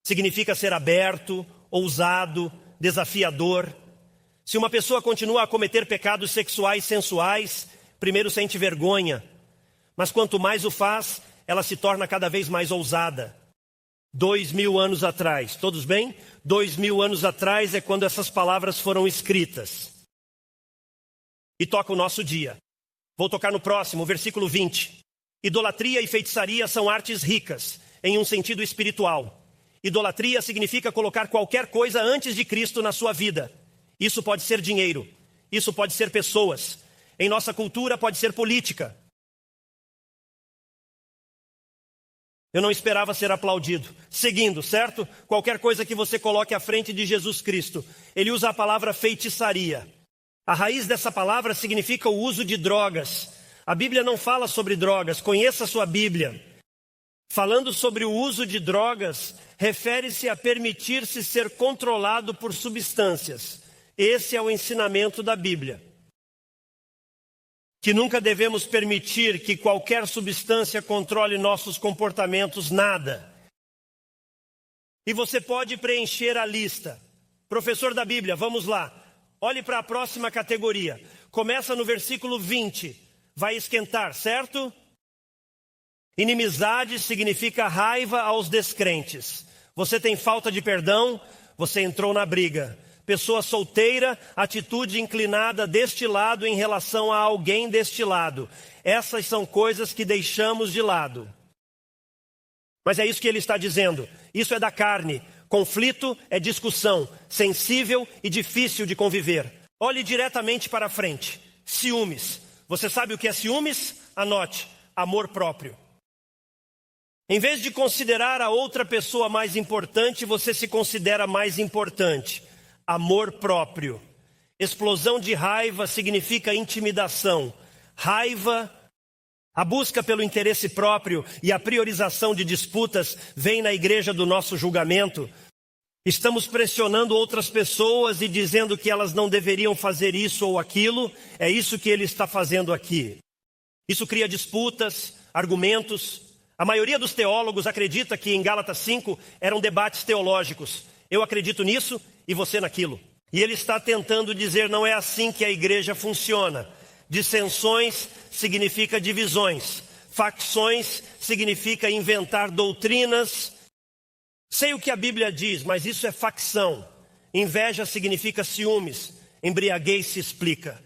Significa ser aberto, ousado, desafiador. Se uma pessoa continua a cometer pecados sexuais sensuais, primeiro sente vergonha. Mas quanto mais o faz, ela se torna cada vez mais ousada. 2000 anos atrás, todos bem? 2000 anos atrás é quando essas palavras foram escritas. E toca o nosso dia. Vou tocar no próximo, versículo 20. Idolatria e feitiçaria são artes ricas, em um sentido espiritual. Idolatria significa colocar qualquer coisa antes de Cristo na sua vida. Isso pode ser dinheiro, isso pode ser pessoas. Em nossa cultura pode ser política. Eu não esperava ser aplaudido. Seguindo, certo? Qualquer coisa que você coloque à frente de Jesus Cristo. Ele usa a palavra feitiçaria. A raiz dessa palavra significa o uso de drogas. A Bíblia não fala sobre drogas, conheça a sua Bíblia. Falando sobre o uso de drogas, refere-se a permitir-se ser controlado por substâncias. Esse é o ensinamento da Bíblia. Que nunca devemos permitir que qualquer substância controle nossos comportamentos, nada. E você pode preencher a lista. Professor da Bíblia, vamos lá. Olhe para a próxima categoria. Começa no versículo 20. Vai esquentar, certo? Inimizade significa raiva aos descrentes. Você tem falta de perdão, você entrou na briga. Pessoa solteira, atitude inclinada deste lado em relação a alguém deste lado. Essas são coisas que deixamos de lado. Mas é isso que ele está dizendo. Isso é da carne. Conflito é discussão, sensível e difícil de conviver. Olhe diretamente para frente. Ciúmes. Você sabe o que é ciúmes? Anote. Amor próprio. Em vez de considerar a outra pessoa mais importante, você se considera mais importante. Amor próprio. Explosão de raiva significa intimidação. Raiva, a busca pelo interesse próprio e a priorização de disputas vem na igreja do nosso julgamento. Estamos pressionando outras pessoas e dizendo que elas não deveriam fazer isso ou aquilo. É isso que ele está fazendo aqui. Isso cria disputas, argumentos. A maioria dos teólogos acredita que em Gálatas 5 eram debates teológicos. Eu acredito nisso e você naquilo. E ele está tentando dizer, não é assim que a igreja funciona. Dissensões significa divisões. Facções significa inventar doutrinas. Sei o que a Bíblia diz, mas isso é facção. Inveja significa ciúmes. Embriaguez se explica.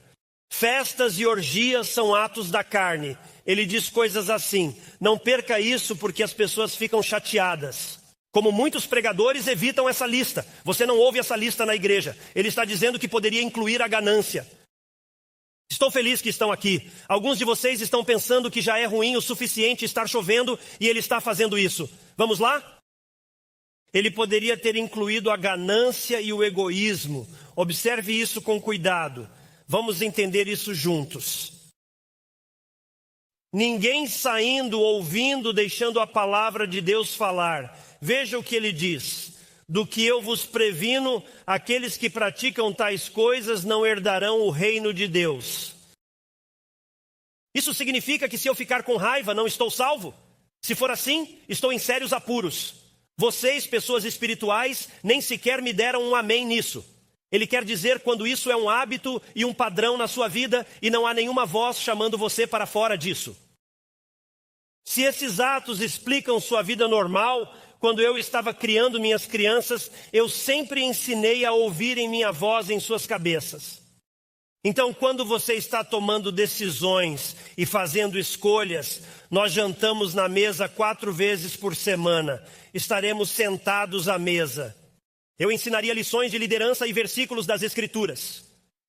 Festas e orgias são atos da carne. Ele diz coisas assim, não perca isso porque as pessoas ficam chateadas. Como muitos pregadores evitam essa lista. Você não ouve essa lista na igreja. Ele está dizendo que poderia incluir a ganância. Estou feliz que estão aqui. Alguns de vocês estão pensando que já é ruim o suficiente estar chovendo e ele está fazendo isso. Vamos lá? Ele poderia ter incluído a ganância e o egoísmo. Observe isso com cuidado. Vamos entender isso juntos. Ninguém saindo, ouvindo, deixando a palavra de Deus falar. Veja o que ele diz. Do que eu vos previno, aqueles que praticam tais coisas não herdarão o reino de Deus. Isso significa que se eu ficar com raiva, não estou salvo? Se for assim, estou em sérios apuros. Vocês, pessoas espirituais, nem sequer me deram um amém nisso. Ele quer dizer quando isso é um hábito e um padrão na sua vida e não há nenhuma voz chamando você para fora disso. Se esses atos explicam sua vida normal, quando eu estava criando minhas crianças, eu sempre ensinei a ouvirem minha voz em suas cabeças. Então, quando você está tomando decisões e fazendo escolhas, nós jantamos na mesa 4 vezes por semana. Estaremos sentados à mesa. Eu ensinaria lições de liderança e versículos das Escrituras.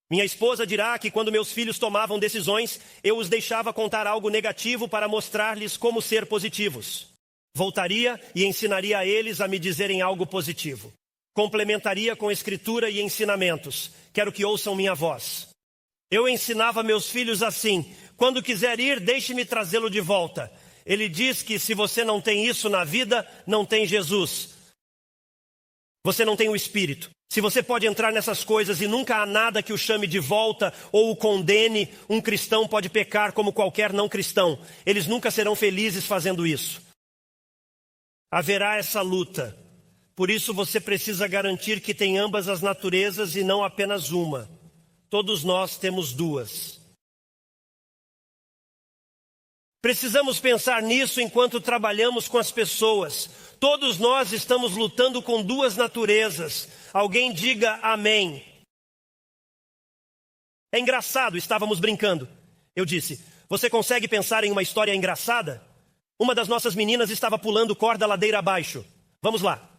Minha esposa dirá que quando meus filhos tomavam decisões, eu os deixava contar algo negativo para mostrar-lhes como ser positivos. Voltaria e ensinaria a eles a me dizerem algo positivo. Complementaria com escritura e ensinamentos. Quero que ouçam minha voz. Eu ensinava meus filhos assim: quando quiser ir, deixe-me trazê-lo de volta. Ele diz que se você não tem isso na vida, não tem Jesus. Você não tem o Espírito. Se você pode entrar nessas coisas e nunca há nada que o chame de volta ou o condene, um cristão pode pecar como qualquer não cristão. Eles nunca serão felizes fazendo isso. Haverá essa luta. Por isso você precisa garantir que tem ambas as naturezas e não apenas uma. Todos nós temos duas. Precisamos pensar nisso enquanto trabalhamos com as pessoas. Todos nós estamos lutando com duas naturezas. Alguém diga amém. É engraçado, estávamos brincando. Eu disse: você consegue pensar em uma história engraçada? Uma das nossas meninas estava pulando corda ladeira abaixo. Vamos lá.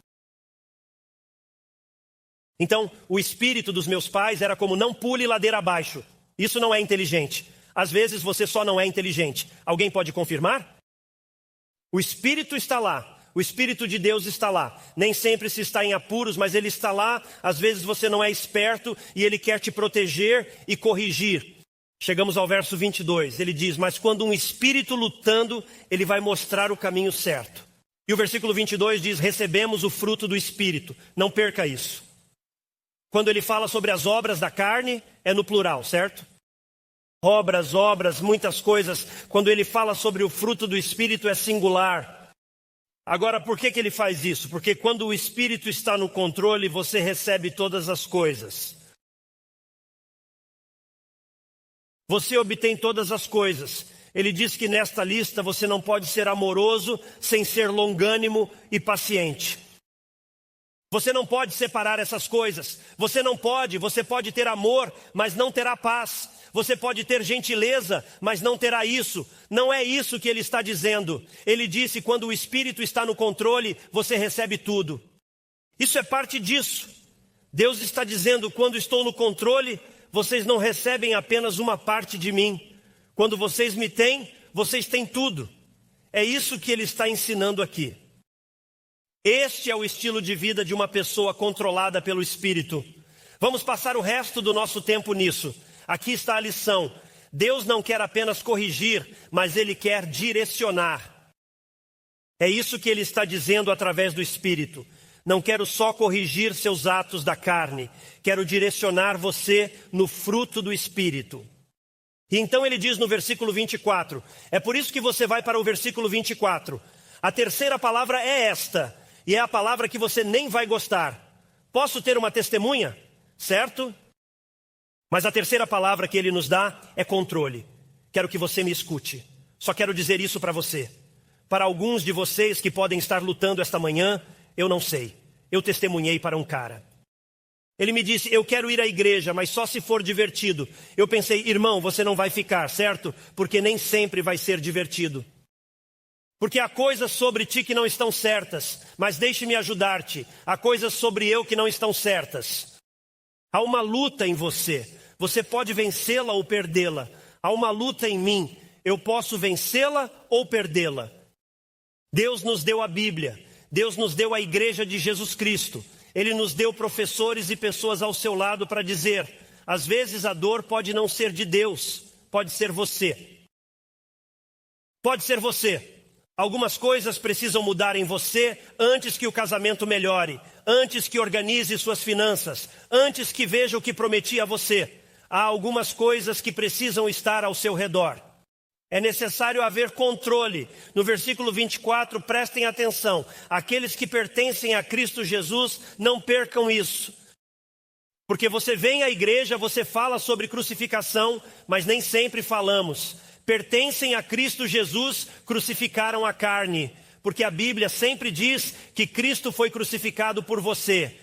Então, o espírito dos meus pais era como: não pule ladeira abaixo. Isso não é inteligente. Às vezes você só não é inteligente. Alguém pode confirmar? O Espírito está lá. O Espírito de Deus está lá. Nem sempre se está em apuros, mas Ele está lá. Às vezes você não é esperto e Ele quer te proteger e corrigir. Chegamos ao verso 22. Ele diz: mas quando um espírito lutando, Ele vai mostrar o caminho certo. E o versículo 22 diz: recebemos o fruto do Espírito. Não perca isso. Quando ele fala sobre as obras da carne, é no plural, certo? Obras, muitas coisas. Quando ele fala sobre o fruto do Espírito, é singular. Agora, por que ele faz isso? Porque quando o Espírito está no controle, você recebe todas as coisas. Você obtém todas as coisas. Ele diz que nesta lista você não pode ser amoroso sem ser longânimo e paciente. Você não pode separar essas coisas. Você pode ter amor, mas não terá paz. Você pode ter gentileza, mas não terá isso. Não é isso que ele está dizendo. Ele disse: quando o Espírito está no controle, você recebe tudo. Isso é parte disso. Deus está dizendo: quando estou no controle, vocês não recebem apenas uma parte de mim. Quando vocês me têm, vocês têm tudo. É isso que ele está ensinando aqui. Este é o estilo de vida de uma pessoa controlada pelo Espírito. Vamos passar o resto do nosso tempo nisso. Aqui está a lição. Deus não quer apenas corrigir, mas Ele quer direcionar. É isso que Ele está dizendo através do Espírito. Não quero só corrigir seus atos da carne. Quero direcionar você no fruto do Espírito. E então Ele diz no versículo 24. É por isso que você vai para o versículo 24. A terceira palavra é esta. E é a palavra que você nem vai gostar. Posso ter uma testemunha? Certo? Mas a terceira palavra que ele nos dá é controle. Quero que você me escute. Só quero dizer isso para você. Para alguns de vocês que podem estar lutando esta manhã, eu não sei. Eu testemunhei para um cara. Ele me disse: eu quero ir à igreja, mas só se for divertido. Eu pensei: irmão, você não vai ficar, certo? Porque nem sempre vai ser divertido. Porque há coisas sobre ti que não estão certas, mas deixe-me ajudar-te. Há coisas sobre eu que não estão certas. Há uma luta em você. Você pode vencê-la ou perdê-la. Há uma luta em mim. Eu posso vencê-la ou perdê-la. Deus nos deu a Bíblia. Deus nos deu a igreja de Jesus Cristo. Ele nos deu professores e pessoas ao seu lado para dizer: às vezes a dor pode não ser de Deus, pode ser você. Pode ser você. Algumas coisas precisam mudar em você antes que o casamento melhore, antes que organize suas finanças, antes que veja o que prometi a você. Há algumas coisas que precisam estar ao seu redor. É necessário haver controle. No versículo 24, prestem atenção. Aqueles que pertencem a Cristo Jesus, não percam isso. Porque você vem à igreja, você fala sobre crucificação, mas nem sempre falamos. Pertencem a Cristo Jesus, crucificaram a carne. Porque a Bíblia sempre diz que Cristo foi crucificado por você.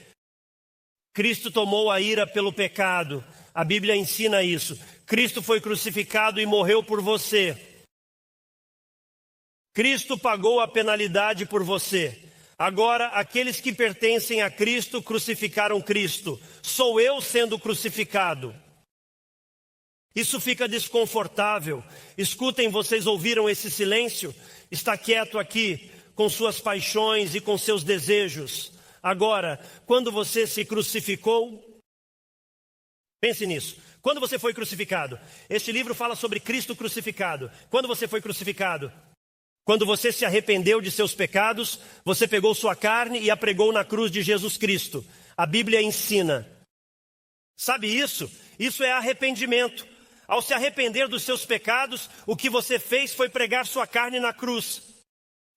Cristo tomou a ira pelo pecado. A Bíblia ensina isso. Cristo foi crucificado e morreu por você. Cristo pagou a penalidade por você. Agora, aqueles que pertencem a Cristo crucificaram Cristo. Sou eu sendo crucificado. Isso fica desconfortável. Escutem, vocês ouviram esse silêncio? Está quieto aqui com suas paixões e com seus desejos. Agora, quando você se crucificou, pense nisso. Quando você foi crucificado? Este livro fala sobre Cristo crucificado. Quando você foi crucificado? Quando você se arrependeu de seus pecados, você pegou sua carne e a pregou na cruz de Jesus Cristo. A Bíblia ensina. Sabe isso? Isso é arrependimento. Ao se arrepender dos seus pecados, o que você fez foi pregar sua carne na cruz.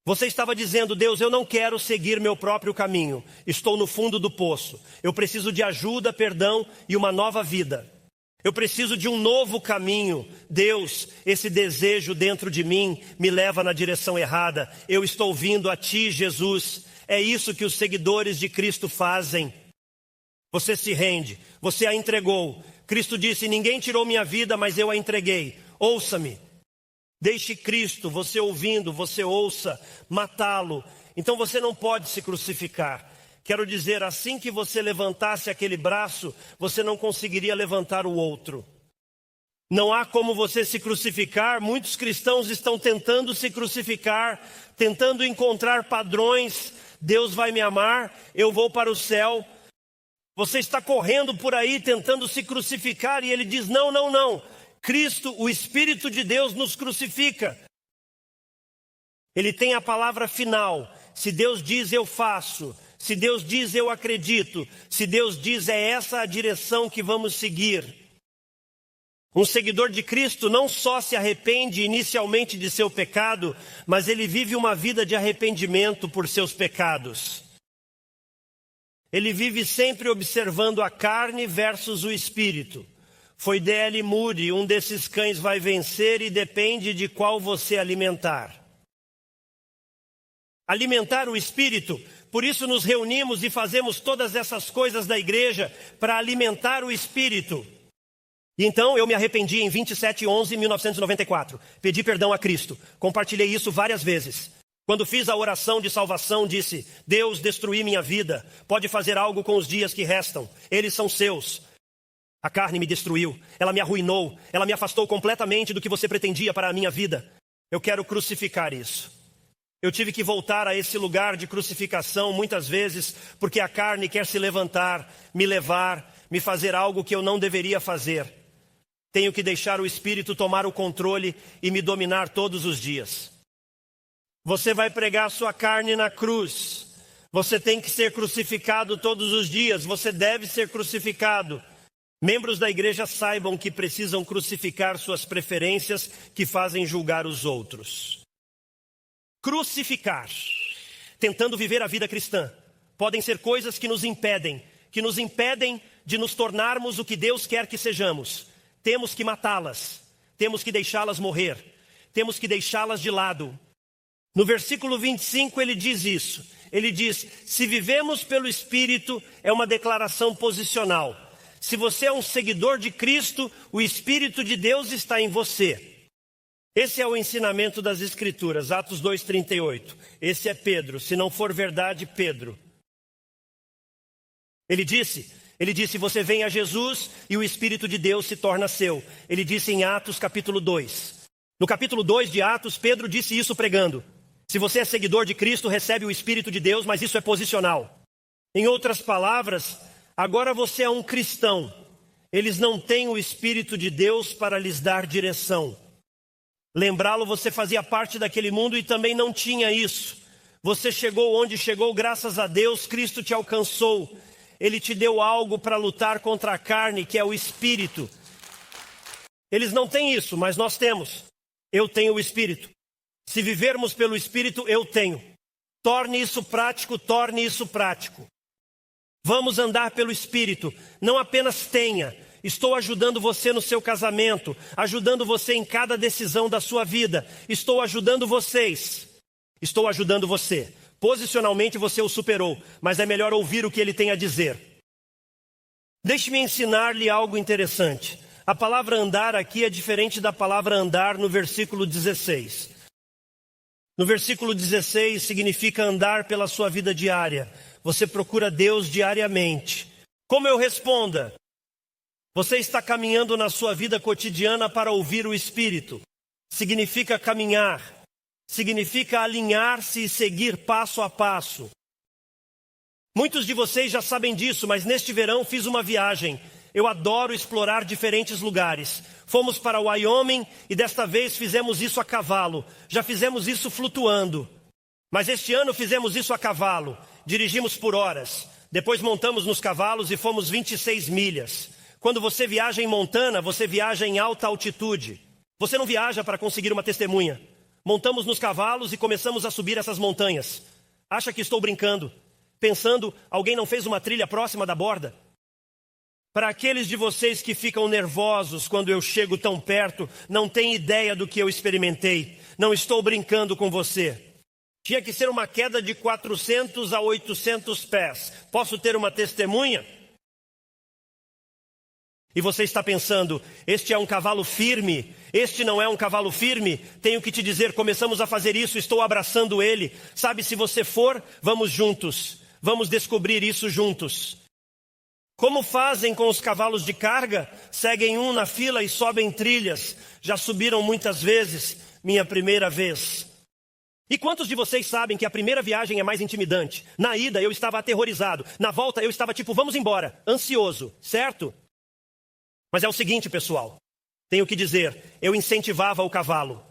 Você estava dizendo: Deus, eu não quero seguir meu próprio caminho. Estou no fundo do poço. Eu preciso de ajuda, perdão e uma nova vida. Eu preciso de um novo caminho. Deus, esse desejo dentro de mim me leva na direção errada. Eu estou vindo a Ti, Jesus. É isso que os seguidores de Cristo fazem. Você se rende, você a entregou. Cristo disse: ninguém tirou minha vida, mas eu a entreguei. Ouça-me. Deixe Cristo, você ouvindo, você ouça, matá-lo. Então você não pode se crucificar. Quero dizer, assim que você levantasse aquele braço, você não conseguiria levantar o outro. Não há como você se crucificar. Muitos cristãos estão tentando se crucificar, tentando encontrar padrões. Deus vai me amar, eu vou para o céu. Você está correndo por aí tentando se crucificar e ele diz: não, não, não. Cristo, o Espírito de Deus, nos crucifica. Ele tem a palavra final. Se Deus diz, eu faço. Se Deus diz, eu acredito. Se Deus diz, é essa a direção que vamos seguir. Um seguidor de Cristo não só se arrepende inicialmente de seu pecado, mas ele vive uma vida de arrependimento por seus pecados. Ele vive sempre observando a carne versus o espírito. Foi D.L. Moody: um desses cães vai vencer e depende de qual você alimentar. Alimentar o espírito. Por isso nos reunimos e fazemos todas essas coisas da igreja para alimentar o espírito. E então eu me arrependi em 27/11/1994. Pedi perdão a Cristo. Compartilhei isso várias vezes. Quando fiz a oração de salvação, disse: Deus, destruí minha vida. Pode fazer algo com os dias que restam. Eles são seus. A carne me destruiu. Ela me arruinou. Ela me afastou completamente do que você pretendia para a minha vida. Eu quero crucificar isso. Eu tive que voltar a esse lugar de crucificação muitas vezes, porque a carne quer se levantar, me levar, me fazer algo que eu não deveria fazer. Tenho que deixar o Espírito tomar o controle e me dominar todos os dias. Você vai pregar sua carne na cruz. Você tem que ser crucificado todos os dias. Você deve ser crucificado. Membros da igreja saibam que precisam crucificar suas preferências que fazem julgar os outros. Crucificar, tentando viver a vida cristã, podem ser coisas que nos impedem de nos tornarmos o que Deus quer que sejamos. Temos que matá-las, temos que deixá-las morrer, temos que deixá-las de lado. No versículo 25 ele diz isso. Ele diz: se vivemos pelo Espírito, é uma declaração posicional. Se você é um seguidor de Cristo, o Espírito de Deus está em você. Esse é o ensinamento das Escrituras, Atos 2:38. Esse é Pedro, se não for verdade, Pedro. Ele disse, você vem a Jesus e o Espírito de Deus se torna seu. Ele disse em Atos capítulo 2. No capítulo 2 de Atos, Pedro disse isso pregando. Se você é seguidor de Cristo, recebe o Espírito de Deus, mas isso é posicional. Em outras palavras, agora você é um cristão. Eles não têm o Espírito de Deus para lhes dar direção. Lembrá-lo, você fazia parte daquele mundo e também não tinha isso. Você chegou onde chegou, graças a Deus, Cristo te alcançou. Ele te deu algo para lutar contra a carne, que é o Espírito. Eles não têm isso, mas nós temos. Eu tenho o Espírito. Se vivermos pelo Espírito, eu tenho. Torne isso prático, torne isso prático. Vamos andar pelo Espírito. Não apenas tenha. Estou ajudando você no seu casamento, ajudando você em cada decisão da sua vida. Estou ajudando vocês. Estou ajudando você. Posicionalmente você o superou, mas é melhor ouvir o que ele tem a dizer. Deixe-me ensinar-lhe algo interessante. A palavra andar aqui é diferente da palavra andar no versículo 16. No versículo 16 significa andar pela sua vida diária. Você procura Deus diariamente. Como eu responda? Você está caminhando na sua vida cotidiana para ouvir o Espírito. Significa caminhar. Significa alinhar-se e seguir passo a passo. Muitos de vocês já sabem disso, mas neste verão fiz uma viagem. Eu adoro explorar diferentes lugares. Fomos para Wyoming e desta vez fizemos isso a cavalo. Já fizemos isso flutuando. Mas este ano fizemos isso a cavalo. Dirigimos por horas. Depois montamos nos cavalos e fomos 26 milhas. Quando você viaja em Montana, você viaja em alta altitude. Você não viaja para conseguir uma testemunha. Montamos nos cavalos e começamos a subir essas montanhas. Acha que estou brincando? Pensando, alguém não fez uma trilha próxima da borda? Para aqueles de vocês que ficam nervosos quando eu chego tão perto, não tem ideia do que eu experimentei. Não estou brincando com você. Tinha que ser uma queda de 400 a 800 pés. Posso ter uma testemunha? E você está pensando, este é um cavalo firme, este não é um cavalo firme? Tenho que te dizer, começamos a fazer isso, estou abraçando ele. Sabe, se você for, vamos juntos. Vamos descobrir isso juntos. Como fazem com os cavalos de carga? Seguem um na fila e sobem trilhas. Já subiram muitas vezes, minha primeira vez. E quantos de vocês sabem que a primeira viagem é mais intimidante? Na ida eu estava aterrorizado, na volta eu estava tipo, vamos embora, ansioso, certo? Mas é o seguinte, pessoal, tenho que dizer, eu incentivava o cavalo.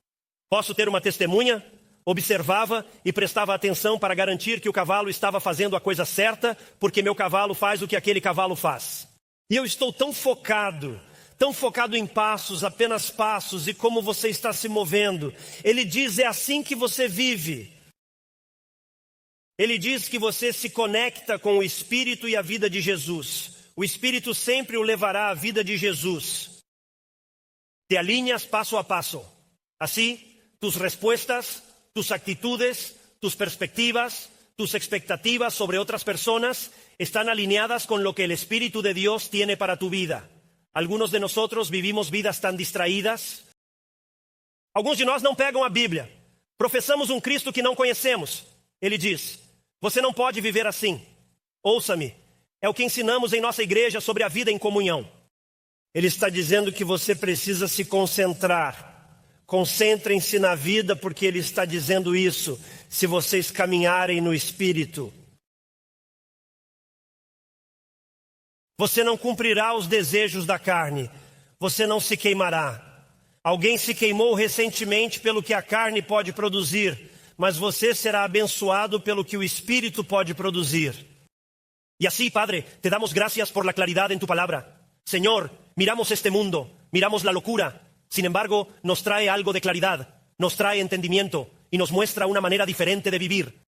Posso ter uma testemunha? Observava e prestava atenção para garantir que o cavalo estava fazendo a coisa certa, porque meu cavalo faz o que aquele cavalo faz. E eu estou tão focado em passos, apenas passos, e como você está se movendo. Ele diz, é assim que você vive. Ele diz que você se conecta com o Espírito e a vida de Jesus. O Espírito sempre o levará à vida de Jesus. Te alinhas passo a passo. Assim, tus respuestas, tus actitudes, tus perspectivas, tus expectativas sobre otras personas están alineadas con lo que el Espíritu de Dios tiene para tu vida. Algunos de nosotros vivimos vidas tan distraídas. Alguns de nós não pegam a Bíblia. Professamos um Cristo que não conhecemos. Ele diz, você não pode viver assim. Ouça-me. É o que ensinamos em nossa igreja sobre a vida em comunhão. Ele está dizendo que você precisa se concentrar. Concentrem-se na vida, porque ele está dizendo isso. Se vocês caminharem no Espírito, você não cumprirá os desejos da carne. Você não se queimará. Alguém se queimou recentemente pelo que a carne pode produzir, mas você será abençoado pelo que o Espírito pode produzir. Y así, Padre, te damos gracias por la claridad en tu palabra. Señor, miramos este mundo, miramos la locura. Sin embargo, nos trae algo de claridad, nos trae entendimiento y nos muestra una manera diferente de vivir.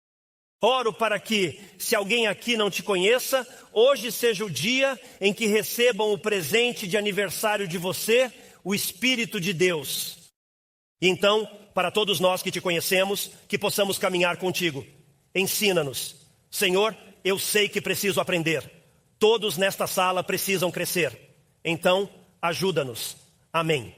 Oro para que, se alguém aqui não te conheça, hoje seja o dia em que recebam o presente de aniversário de você, o Espírito de Deus. E então, para todos nós que te conhecemos, que possamos caminhar contigo. Ensina-nos. Senhor, eu sei que preciso aprender. Todos nesta sala precisam crescer. Então, ajuda-nos. Amém.